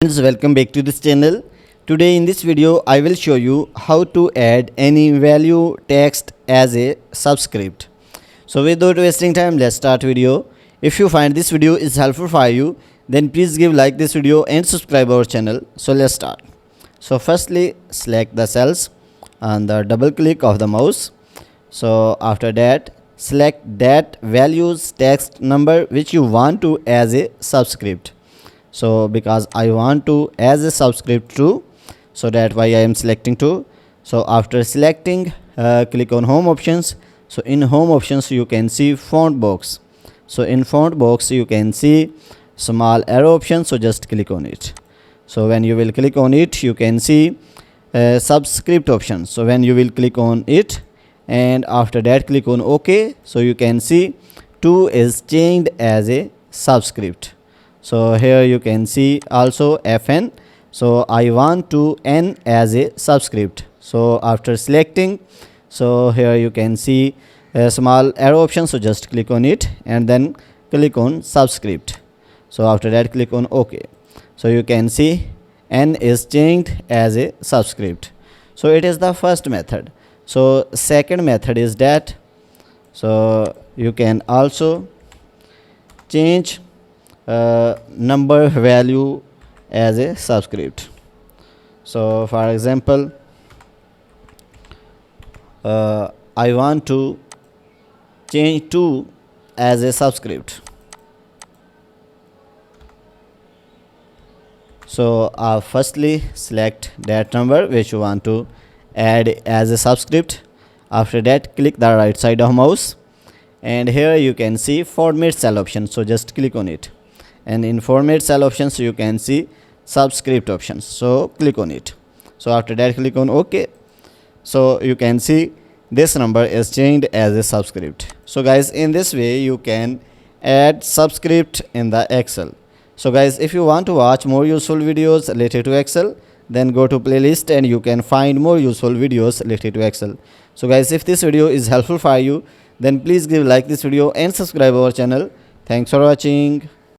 Friends, welcome back to this channel. Today in this video I will show you how to add any value text as a subscript. So without wasting time, let's start video. If you find this video is helpful for you, then please give like this video and subscribe our channel. So let's start. So firstly select the cells and the double click of the mouse. So after that select that values text number which you want to as a subscript. So because I want to as a subscript true, so that why I am selecting true. So after selecting click on home options. So in home options you can see font box. So in font box you can see small arrow option, so just click on it. So when you will click on it you can see subscript option. So when you will click on it and after that click on OK, so you can see 2 is changed as a subscript. So here you can see also fn. So I want to n as a subscript. So after selecting, so here you can see a small arrow option, so just click on it and then click on subscript. So after that click on OK. So you can see n is changed as a subscript. So it is the first method. So second method is that, so you can also change number value as a subscript. So for example I want to change 2 as a subscript. So firstly select that number which you want to add as a subscript. After that click the right side of mouse and here you can see format cell option, so just click on it. And in format cell options you can see subscript options, so click on it. So after that click on OK. So you can see this number is changed as a subscript. So guys, in this way you can add subscript in the Excel. So guys, if you want to watch more useful videos related to Excel, then go to playlist and you can find more useful videos related to Excel. So guys, if this video is helpful for you, then please give like this video and subscribe our channel. Thanks for watching.